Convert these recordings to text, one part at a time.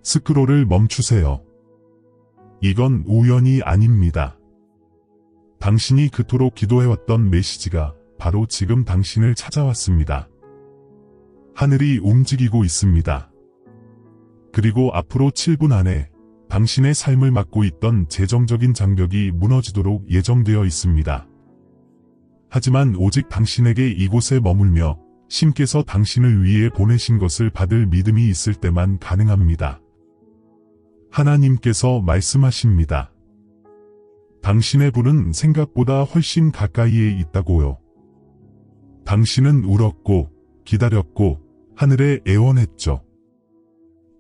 스크롤을 멈추세요. 이건 우연이 아닙니다. 당신이 그토록 기도해왔던 메시지가 바로 지금 당신을 찾아왔습니다. 하늘이 움직이고 있습니다. 그리고 앞으로 7분 안에 당신의 삶을 막고 있던 재정적인 장벽이 무너지도록 예정되어 있습니다. 하지만 오직 당신에게 이곳에 머물며 신께서 당신을 위해 보내신 것을 받을 믿음이 있을 때만 가능합니다. 하나님께서 말씀하십니다. 당신의 분은 생각보다 훨씬 가까이에 있다고요. 당신은 울었고 기다렸고 하늘에 애원했죠.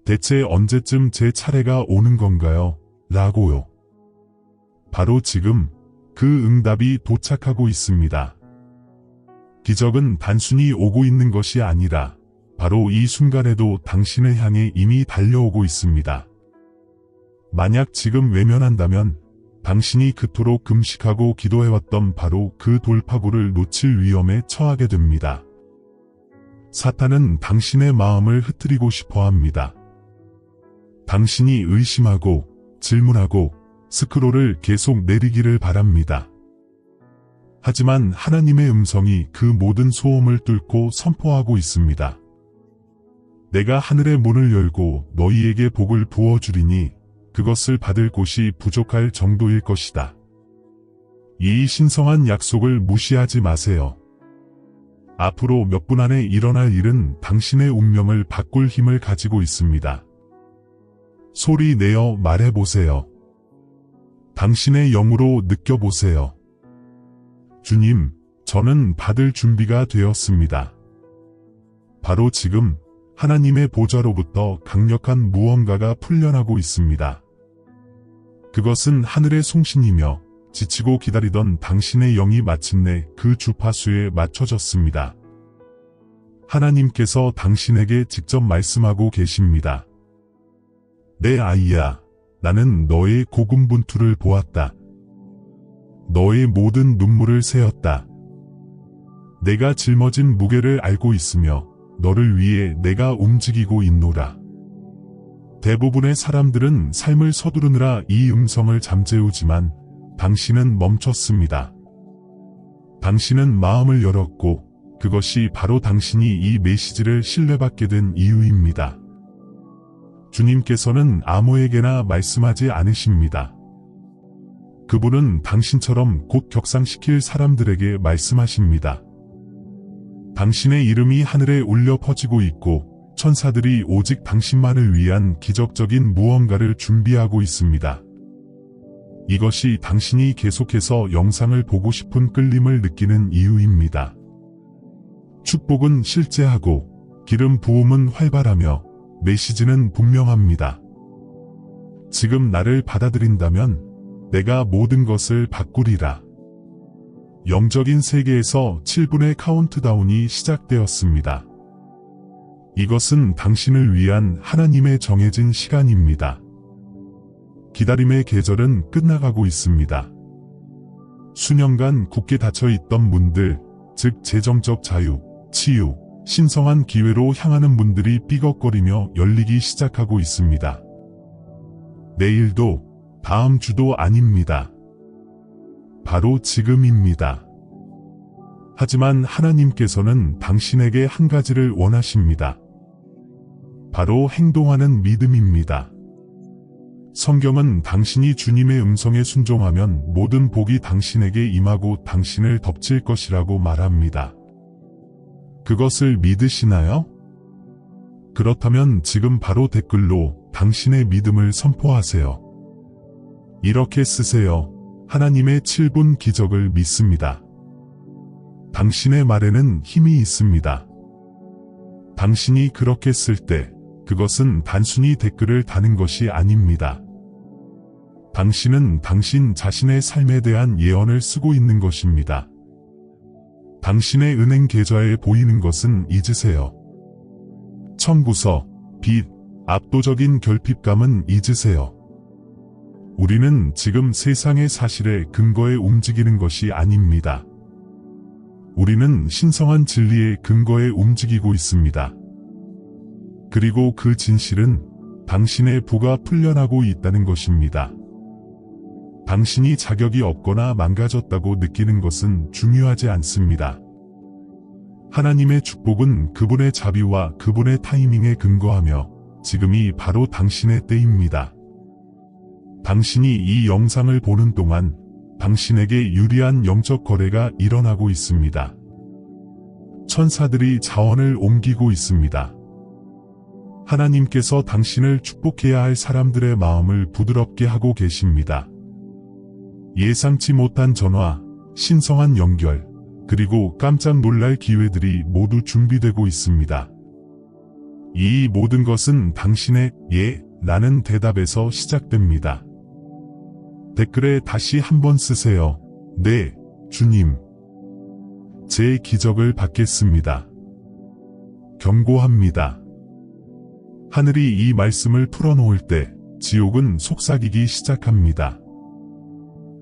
대체 언제쯤 제 차례가 오는 건가요? 라고요. 바로 지금 그 응답이 도착하고 있습니다. 기적은 단순히 오고 있는 것이 아니라 바로 이 순간에도 당신을 향해 이미 달려오고 있습니다. 만약 지금 외면한다면 당신이 그토록 금식하고 기도해왔던 바로 그 돌파구를 놓칠 위험에 처하게 됩니다. 사탄은 당신의 마음을 흐트리고 싶어 합니다. 당신이 의심하고 질문하고 스크롤을 계속 내리기를 바랍니다. 하지만 하나님의 음성이 그 모든 소음을 뚫고 선포하고 있습니다. 내가 하늘의 문을 열고 너희에게 복을 부어주리니 그것을 받을 곳이 부족할 정도일 것이다. 이 신성한 약속을 무시하지 마세요. 앞으로 몇 분 안에 일어날 일은 당신의 운명을 바꿀 힘을 가지고 있습니다. 소리 내어 말해보세요. 당신의 영으로 느껴보세요. 주님, 저는 받을 준비가 되었습니다. 바로 지금 하나님의 보좌로부터 강력한 무언가가 풀려나고 있습니다. 그것은 하늘의 송신이며 지치고 기다리던 당신의 영이 마침내 그 주파수에 맞춰졌습니다. 하나님께서 당신에게 직접 말씀하고 계십니다. 내 아이야, 나는 너의 고군분투를 보았다. 너의 모든 눈물을 세었다. 내가 짊어진 무게를 알고 있으며 너를 위해 내가 움직이고 있노라. 대부분의 사람들은 삶을 서두르느라 이 음성을 잠재우지만 당신은 멈췄습니다. 당신은 마음을 열었고 그것이 바로 당신이 이 메시지를 신뢰받게 된 이유입니다. 주님께서는 아무에게나 말씀하지 않으십니다. 그분은 당신처럼 곧 격상시킬 사람들에게 말씀하십니다. 당신의 이름이 하늘에 울려 퍼지고 있고 천사들이 오직 당신만을 위한 기적적인 무언가를 준비하고 있습니다. 이것이 당신이 계속해서 영상을 보고 싶은 끌림을 느끼는 이유입니다. 축복은 실제하고 기름 부음은 활발하며 메시지는 분명합니다. 지금 나를 받아들인다면 내가 모든 것을 바꾸리라. 영적인 세계에서 7분의 카운트다운이 시작되었습니다. 이것은 당신을 위한 하나님의 정해진 시간입니다. 기다림의 계절은 끝나가고 있습니다. 수년간 굳게 닫혀있던 문들, 즉 재정적 자유, 치유, 신성한 기회로 향하는 문들이 삐걱거리며 열리기 시작하고 있습니다. 내일도, 다음 주도 아닙니다. 바로 지금입니다. 하지만 하나님께서는 당신에게 한 가지를 원하십니다. 바로 행동하는 믿음입니다. 성경은 당신이 주님의 음성에 순종하면 모든 복이 당신에게 임하고 당신을 덮칠 것이라고 말합니다. 그것을 믿으시나요? 그렇다면 지금 바로 댓글로 당신의 믿음을 선포하세요. 이렇게 쓰세요. 하나님의 7분 기적을 믿습니다. 당신의 말에는 힘이 있습니다. 당신이 그렇게 쓸 때 그것은 단순히 댓글을 다는 것이 아닙니다. 당신은 당신 자신의 삶에 대한 예언을 쓰고 있는 것입니다. 당신의 은행 계좌에 보이는 것은 잊으세요. 청구서, 빚, 압도적인 결핍감은 잊으세요. 우리는 지금 세상의 사실에 근거해 움직이는 것이 아닙니다. 우리는 신성한 진리의 근거에 움직이고 있습니다. 그리고 그 진실은 당신의 부가 풀려나고 있다는 것입니다. 당신이 자격이 없거나 망가졌다고 느끼는 것은 중요하지 않습니다. 하나님의 축복은 그분의 자비와 그분의 타이밍에 근거하며 지금이 바로 당신의 때입니다. 당신이 이 영상을 보는 동안 당신에게 유리한 영적 거래가 일어나고 있습니다. 천사들이 자원을 옮기고 있습니다. 하나님께서 당신을 축복해야 할 사람들의 마음을 부드럽게 하고 계십니다. 예상치 못한 전화, 신성한 연결, 그리고 깜짝 놀랄 기회들이 모두 준비되고 있습니다. 이 모든 것은 당신의 예, 라는 대답에서 시작됩니다. 댓글에 다시 한번 쓰세요. 네, 주님. 제 기적을 받겠습니다. 경고합니다. 하늘이 이 말씀을 풀어놓을 때 지옥은 속삭이기 시작합니다.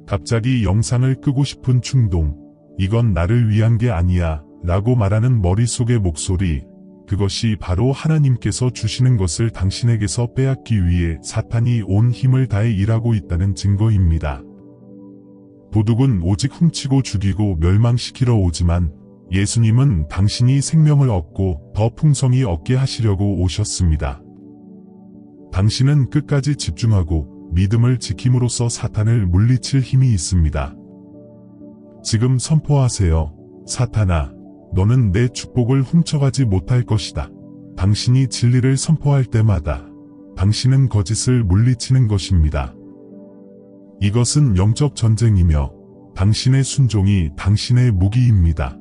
갑자기 영상을 끄고 싶은 충동, 이건 나를 위한 게 아니야 라고 말하는 머릿속의 목소리, 그것이 바로 하나님께서 주시는 것을 당신에게서 빼앗기 위해 사탄이 온 힘을 다해 일하고 있다는 증거입니다. 도둑은 오직 훔치고 죽이고 멸망시키러 오지만 예수님은 당신이 생명을 얻고 더 풍성히 얻게 하시려고 오셨습니다. 당신은 끝까지 집중하고 믿음을 지킴으로써 사탄을 물리칠 힘이 있습니다. 지금 선포하세요. 사탄아, 너는 내 축복을 훔쳐가지 못할 것이다. 당신이 진리를 선포할 때마다 당신은 거짓을 물리치는 것입니다. 이것은 영적 전쟁이며 당신의 순종이 당신의 무기입니다.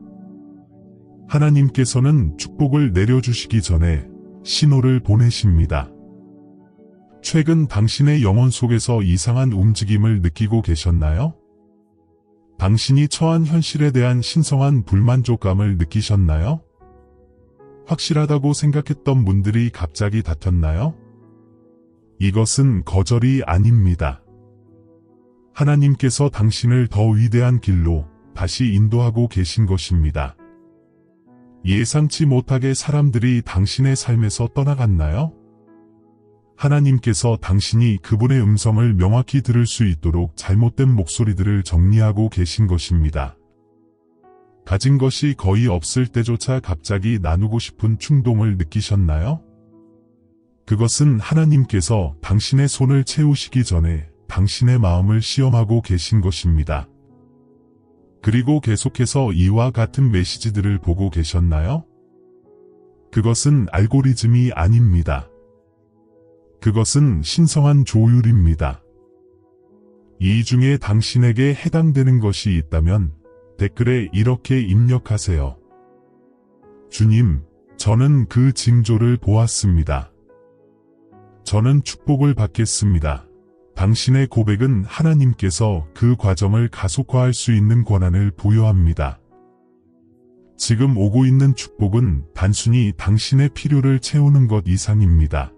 하나님께서는 축복을 내려주시기 전에 신호를 보내십니다. 최근 당신의 영혼 속에서 이상한 움직임을 느끼고 계셨나요? 당신이 처한 현실에 대한 신성한 불만족감을 느끼셨나요? 확실하다고 생각했던 분들이 갑자기 다퉜나요? 이것은 거절이 아닙니다. 하나님께서 당신을 더 위대한 길로 다시 인도하고 계신 것입니다. 예상치 못하게 사람들이 당신의 삶에서 떠나갔나요? 하나님께서 당신이 그분의 음성을 명확히 들을 수 있도록 잘못된 목소리들을 정리하고 계신 것입니다. 가진 것이 거의 없을 때조차 갑자기 나누고 싶은 충동을 느끼셨나요? 그것은 하나님께서 당신의 손을 채우시기 전에 당신의 마음을 시험하고 계신 것입니다. 그리고 계속해서 이와 같은 메시지들을 보고 계셨나요? 그것은 알고리즘이 아닙니다. 그것은 신성한 조율입니다. 이 중에 당신에게 해당되는 것이 있다면 댓글에 이렇게 입력하세요. 주님, 저는 그 징조를 보았습니다. 저는 축복을 받겠습니다. 당신의 고백은 하나님께서 그 과정을 가속화할 수 있는 권한을 부여합니다. 지금 오고 있는 축복은 단순히 당신의 필요를 채우는 것 이상입니다.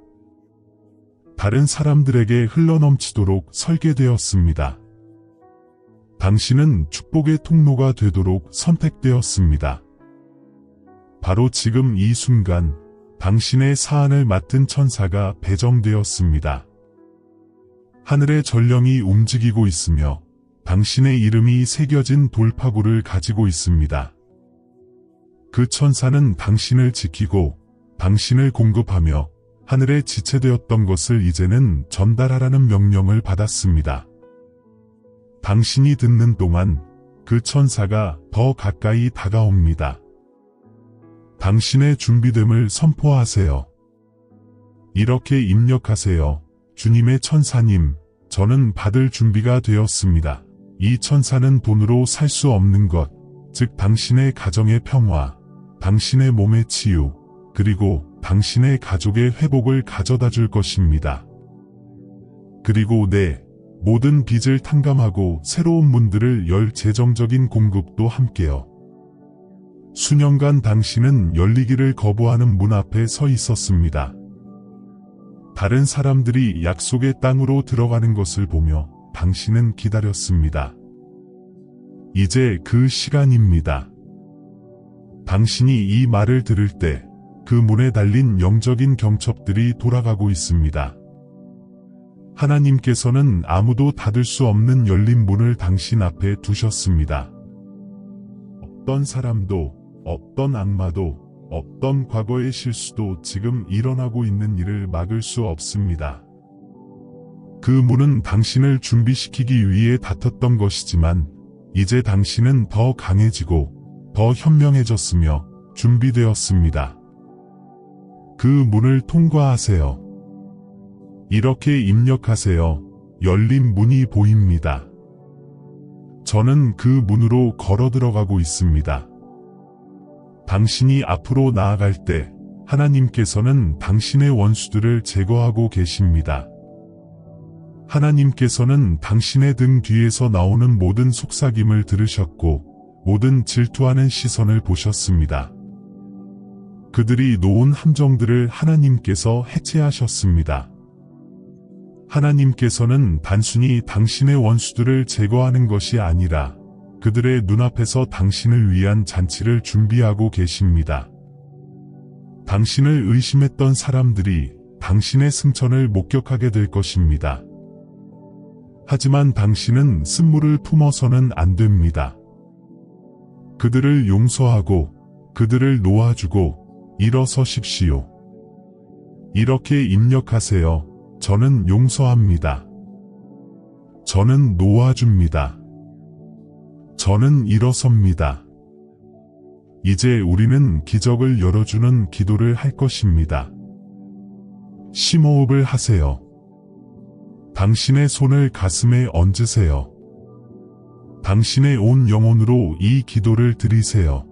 다른 사람들에게 흘러넘치도록 설계되었습니다. 당신은 축복의 통로가 되도록 선택되었습니다. 바로 지금 이 순간 당신의 사안을 맡은 천사가 배정되었습니다. 하늘의 전령이 움직이고 있으며 당신의 이름이 새겨진 돌파구를 가지고 있습니다. 그 천사는 당신을 지키고 당신을 공급하며 하늘에 지체되었던 것을 이제는 전달하라는 명령을 받았습니다. 당신이 듣는 동안 그 천사가 더 가까이 다가옵니다. 당신의 준비됨을 선포하세요. 이렇게 입력하세요. 주님의 천사님, 저는 받을 준비가 되었습니다. 이 천사는 돈으로 살 수 없는 것, 즉 당신의 가정의 평화, 당신의 몸의 치유, 그리고 당신의 가족의 회복을 가져다 줄 것입니다. 그리고 내 모든 빚을 탕감하고 새로운 문들을 열 재정적인 공급도 함께요. 수년간 당신은 열리기를 거부하는 문 앞에 서 있었습니다. 다른 사람들이 약속의 땅으로 들어가는 것을 보며 당신은 기다렸습니다. 이제 그 시간입니다. 당신이 이 말을 들을 때 그 문에 달린 영적인 경첩들이 돌아가고 있습니다. 하나님께서는 아무도 닫을 수 없는 열린 문을 당신 앞에 두셨습니다. 어떤 사람도, 어떤 악마도, 어떤 과거의 실수도 지금 일어나고 있는 일을 막을 수 없습니다. 그 문은 당신을 준비시키기 위해 닫혔던 것이지만 이제 당신은 더 강해지고 더 현명해졌으며 준비되었습니다. 그 문을 통과하세요. 이렇게 입력하세요. 열린 문이 보입니다. 저는 그 문으로 걸어 들어가고 있습니다. 당신이 앞으로 나아갈 때 하나님께서는 당신의 원수들을 제거하고 계십니다. 하나님께서는 당신의 등 뒤에서 나오는 모든 속삭임을 들으셨고 모든 질투하는 시선을 보셨습니다. 그들이 놓은 함정들을 하나님께서 해체하셨습니다. 하나님께서는 단순히 당신의 원수들을 제거하는 것이 아니라 그들의 눈앞에서 당신을 위한 잔치를 준비하고 계십니다. 당신을 의심했던 사람들이 당신의 승천을 목격하게 될 것입니다. 하지만 당신은 쓴물을 품어서는 안 됩니다. 그들을 용서하고 그들을 놓아주고 일어서십시오. 이렇게 입력하세요. 저는 용서합니다. 저는 놓아줍니다. 저는 일어섭니다. 이제 우리는 기적을 열어주는 기도를 할 것입니다. 심호흡을 하세요. 당신의 손을 가슴에 얹으세요. 당신의 온 영혼으로 이 기도를 드리세요.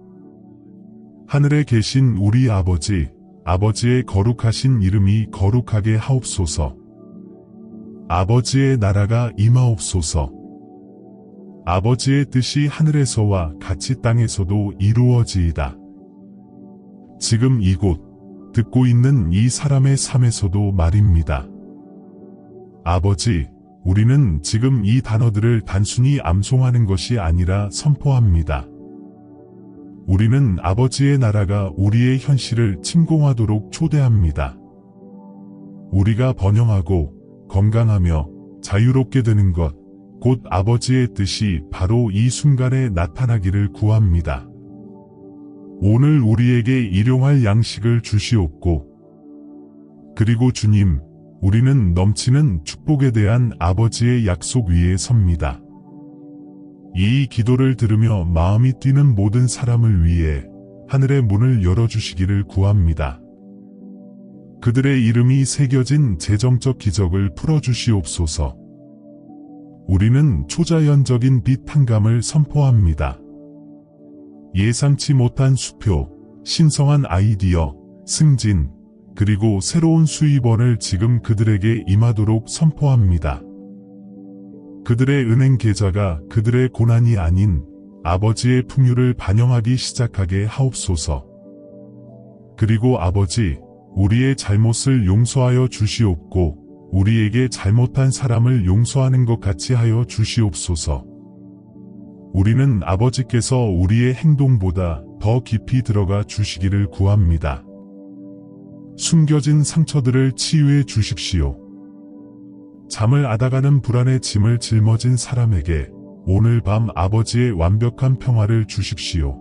하늘에 계신 우리 아버지, 아버지의 거룩하신 이름이 거룩하게 하옵소서. 아버지의 나라가 임하옵소서. 아버지의 뜻이 하늘에서와 같이 땅에서도 이루어지이다. 지금 이곳, 듣고 있는 이 사람의 삶에서도 말입니다. 아버지, 우리는 지금 이 단어들을 단순히 암송하는 것이 아니라 선포합니다. 우리는 아버지의 나라가 우리의 현실을 침공하도록 초대합니다. 우리가 번영하고 건강하며 자유롭게 되는 것, 곧 아버지의 뜻이 바로 이 순간에 나타나기를 구합니다. 오늘 우리에게 일용할 양식을 주시옵고, 그리고 주님, 우리는 넘치는 축복에 대한 아버지의 약속 위에 섭니다. 이 기도를 들으며 마음이 뛰는 모든 사람을 위해 하늘의 문을 열어주시기를 구합니다. 그들의 이름이 새겨진 재정적 기적을 풀어주시옵소서. 우리는 초자연적인 빛 한감을 선포합니다. 예상치 못한 수표, 신성한 아이디어, 승진, 그리고 새로운 수입원을 지금 그들에게 임하도록 선포합니다. 그들의 은행 계좌가 그들의 고난이 아닌 아버지의 풍요를 반영하기 시작하게 하옵소서. 그리고 아버지, 우리의 잘못을 용서하여 주시옵고 우리에게 잘못한 사람을 용서하는 것 같이 하여 주시옵소서. 우리는 아버지께서 우리의 행동보다 더 깊이 들어가 주시기를 구합니다. 숨겨진 상처들을 치유해 주십시오. 잠을 앗아가는 불안의 짐을 짊어진 사람에게 오늘 밤 아버지의 완벽한 평화를 주십시오.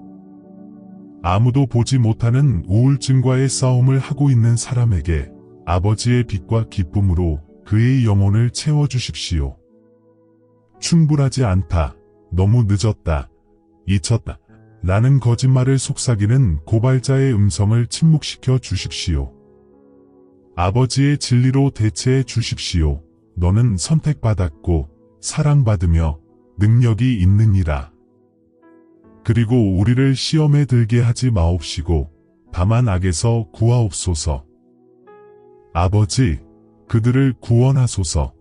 아무도 보지 못하는 우울증과의 싸움을 하고 있는 사람에게 아버지의 빛과 기쁨으로 그의 영혼을 채워주십시오. 충분하지 않다, 너무 늦었다, 잊혔다 라는 거짓말을 속삭이는 고발자의 음성을 침묵시켜 주십시오. 아버지의 진리로 대체해 주십시오. 너는 선택받았고 사랑받으며 능력이 있느니라. 그리고 우리를 시험에 들게 하지 마옵시고 다만 악에서 구하옵소서. 아버지, 그들을 구원하소서.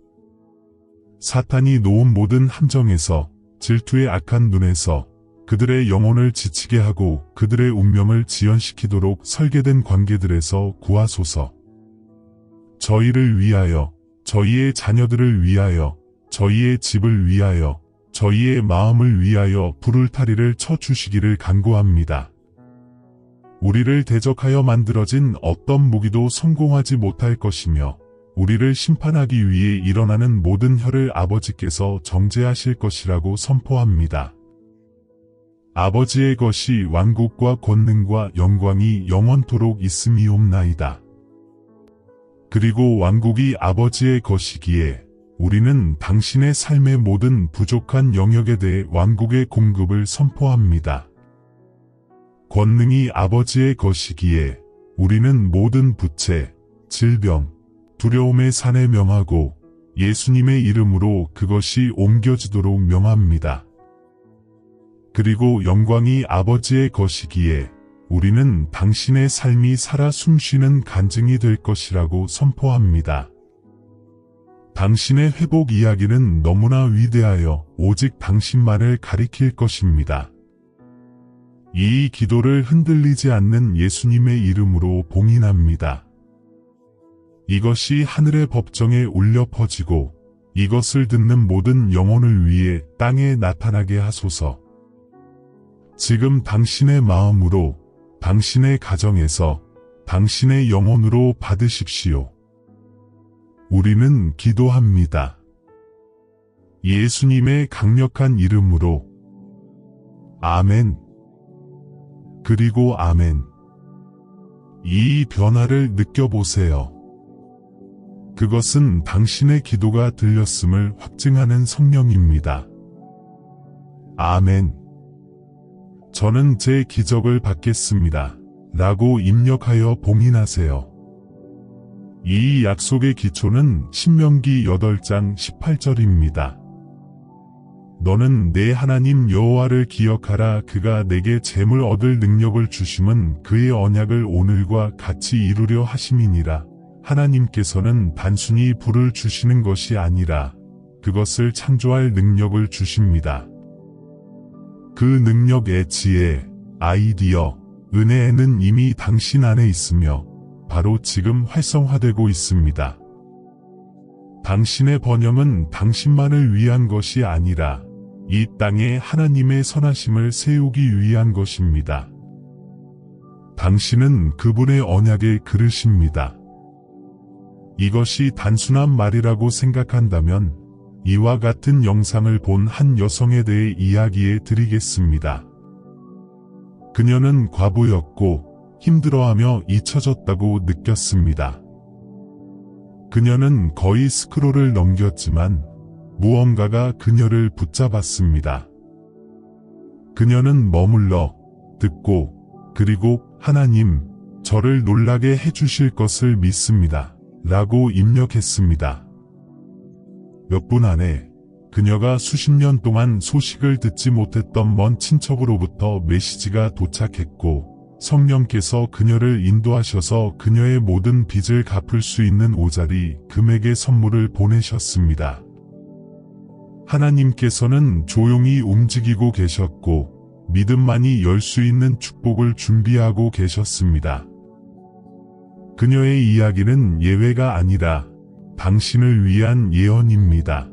사탄이 놓은 모든 함정에서, 질투의 악한 눈에서 그들의 영혼을 지치게 하고 그들의 운명을 지연시키도록 설계된 관계들에서 구하소서. 저희를 위하여, 저희의 자녀들을 위하여, 저희의 집을 위하여, 저희의 마음을 위하여 불울타리를 쳐주시기를 간구합니다. 우리를 대적하여 만들어진 어떤 무기도 성공하지 못할 것이며 우리를 심판하기 위해 일어나는 모든 혀를 아버지께서 정죄하실 것이라고 선포합니다. 아버지의 것이 왕국과 권능과 영광이 영원토록 있음이옵나이다. 그리고 왕국이 아버지의 것이기에 우리는 당신의 삶의 모든 부족한 영역에 대해 왕국의 공급을 선포합니다. 권능이 아버지의 것이기에 우리는 모든 부채, 질병, 두려움의 산에 명하고 예수님의 이름으로 그것이 옮겨지도록 명합니다. 그리고 영광이 아버지의 것이기에 우리는 당신의 삶이 살아 숨쉬는 간증이 될 것이라고 선포합니다. 당신의 회복 이야기는 너무나 위대하여 오직 당신만을 가리킬 것입니다. 이 기도를 흔들리지 않는 예수님의 이름으로 봉인합니다. 이것이 하늘의 법정에 울려 퍼지고 이것을 듣는 모든 영혼을 위해 땅에 나타나게 하소서. 지금 당신의 마음으로, 당신의 가정에서, 당신의 영혼으로 받으십시오. 우리는 기도합니다. 예수님의 강력한 이름으로. 아멘. 그리고 아멘. 이 변화를 느껴보세요. 그것은 당신의 기도가 들렸음을 확증하는 성령입니다. 아멘. 저는 제 기적을 받겠습니다. 라고 입력하여 봉인하세요. 이 약속의 기초는 신명기 8장 18절입니다. 너는 내 하나님 여호와를 기억하라. 그가 내게 재물 얻을 능력을 주심은 그의 언약을 오늘과 같이 이루려 하심이니라. 하나님께서는 단순히 불을 주시는 것이 아니라 그것을 창조할 능력을 주십니다. 그 능력의 지혜, 아이디어, 은혜에는 이미 당신 안에 있으며 바로 지금 활성화되고 있습니다. 당신의 번영은 당신만을 위한 것이 아니라 이 땅에 하나님의 선하심을 세우기 위한 것입니다. 당신은 그분의 언약의 그릇입니다. 이것이 단순한 말이라고 생각한다면 이와 같은 영상을 본 한 여성에 대해 이야기해 드리겠습니다. 그녀는 과부였고 힘들어하며 잊혀졌다고 느꼈습니다. 그녀는 거의 스크롤을 넘겼지만 무언가가 그녀를 붙잡았습니다. 그녀는 머물러 듣고 그리고 하나님, 저를 놀라게 해주실 것을 믿습니다. 라고 입력했습니다. 몇 분 안에 그녀가 수십 년 동안 소식을 듣지 못했던 먼 친척으로부터 메시지가 도착했고 성령께서 그녀를 인도하셔서 그녀의 모든 빚을 갚을 수 있는 5자리 금액의 선물을 보내셨습니다. 하나님께서는 조용히 움직이고 계셨고 믿음만이 열 수 있는 축복을 준비하고 계셨습니다. 그녀의 이야기는 예외가 아니라 당신을 위한 예언입니다.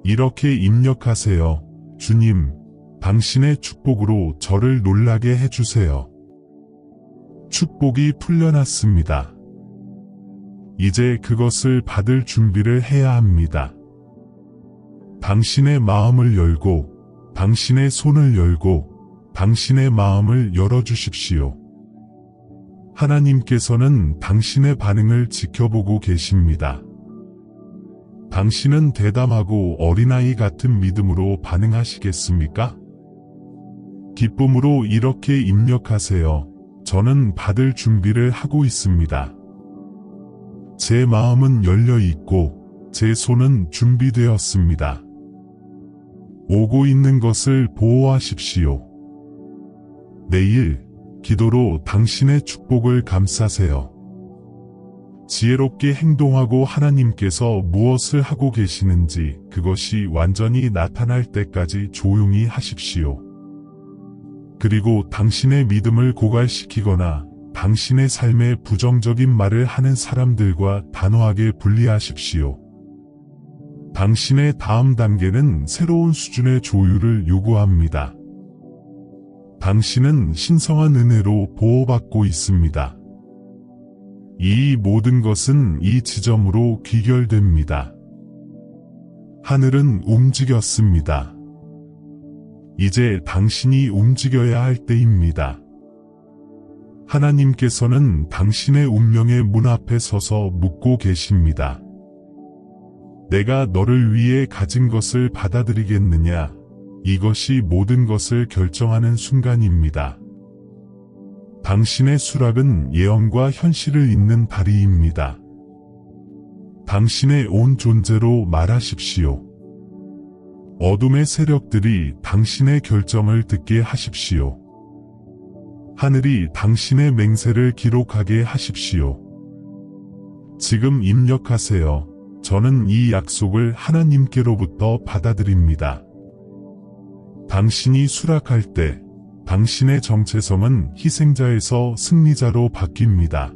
이렇게 입력하세요. 주님, 당신의 축복으로 저를 놀라게 해주세요. 축복이 풀려났습니다. 이제 그것을 받을 준비를 해야 합니다. 당신의 마음을 열고, 당신의 손을 열고, 당신의 마음을 열어주십시오. 하나님께서는 당신의 반응을 지켜보고 계십니다. 당신은 대담하고 어린아이 같은 믿음으로 반응하시겠습니까? 기쁨으로 이렇게 입력하세요. 저는 받을 준비를 하고 있습니다. 제 마음은 열려 있고 제 손은 준비되었습니다. 오고 있는 것을 보호하십시오. 내일 기도로 당신의 축복을 감싸세요. 지혜롭게 행동하고 하나님께서 무엇을 하고 계시는지 그것이 완전히 나타날 때까지 조용히 하십시오. 그리고 당신의 믿음을 고갈시키거나 당신의 삶에 부정적인 말을 하는 사람들과 단호하게 분리하십시오. 당신의 다음 단계는 새로운 수준의 조율을 요구합니다. 당신은 신성한 은혜로 보호받고 있습니다. 이 모든 것은 이 지점으로 귀결됩니다. 하늘은 움직였습니다. 이제 당신이 움직여야 할 때입니다. 하나님께서는 당신의 운명의 문 앞에 서서 묻고 계십니다. 내가 너를 위해 가진 것을 받아들이겠느냐? 이것이 모든 것을 결정하는 순간입니다. 당신의 수락은 예언과 현실을 잇는 다리입니다. 당신의 온 존재로 말하십시오. 어둠의 세력들이 당신의 결정을 듣게 하십시오. 하늘이 당신의 맹세를 기록하게 하십시오. 지금 입력하세요. 저는 이 약속을 하나님께로부터 받아들입니다. 당신이 수락할 때 당신의 정체성은 희생자에서 승리자로 바뀝니다.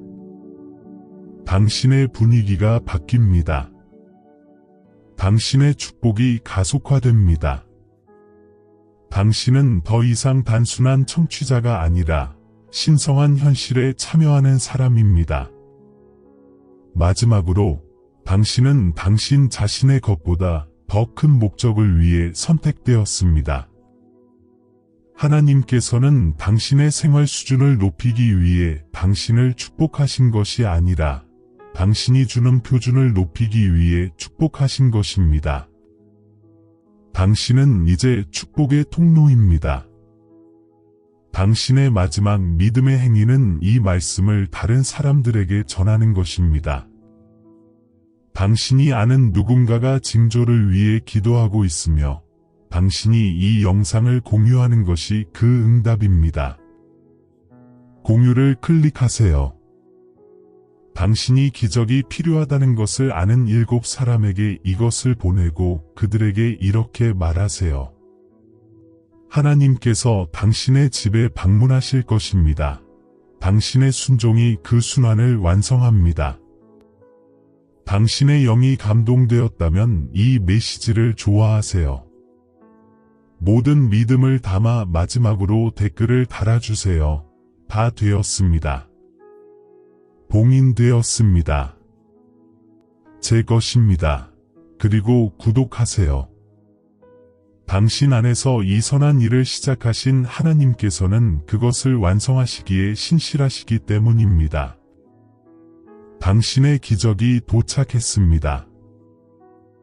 당신의 분위기가 바뀝니다. 당신의 축복이 가속화됩니다. 당신은 더 이상 단순한 청취자가 아니라 신성한 현실에 참여하는 사람입니다. 마지막으로 당신은 당신 자신의 것보다 더 큰 목적을 위해 선택되었습니다. 하나님께서는 당신의 생활 수준을 높이기 위해 당신을 축복하신 것이 아니라 당신이 주는 표준을 높이기 위해 축복하신 것입니다. 당신은 이제 축복의 통로입니다. 당신의 마지막 믿음의 행위는 이 말씀을 다른 사람들에게 전하는 것입니다. 당신이 아는 누군가가 징조를 위해 기도하고 있으며 당신이 이 영상을 공유하는 것이 그 응답입니다. 공유를 클릭하세요. 당신이 기적이 필요하다는 것을 아는 7사람에게 이것을 보내고 그들에게 이렇게 말하세요. 하나님께서 당신의 집에 방문하실 것입니다. 당신의 순종이 그 순환을 완성합니다. 당신의 영이 감동되었다면 이 메시지를 좋아하세요. 모든 믿음을 담아 마지막으로 댓글을 달아주세요. 다 되었습니다. 봉인되었습니다. 제 것입니다. 그리고 구독하세요. 당신 안에서 이 선한 일을 시작하신 하나님께서는 그것을 완성하시기에 신실하시기 때문입니다. 당신의 기적이 도착했습니다.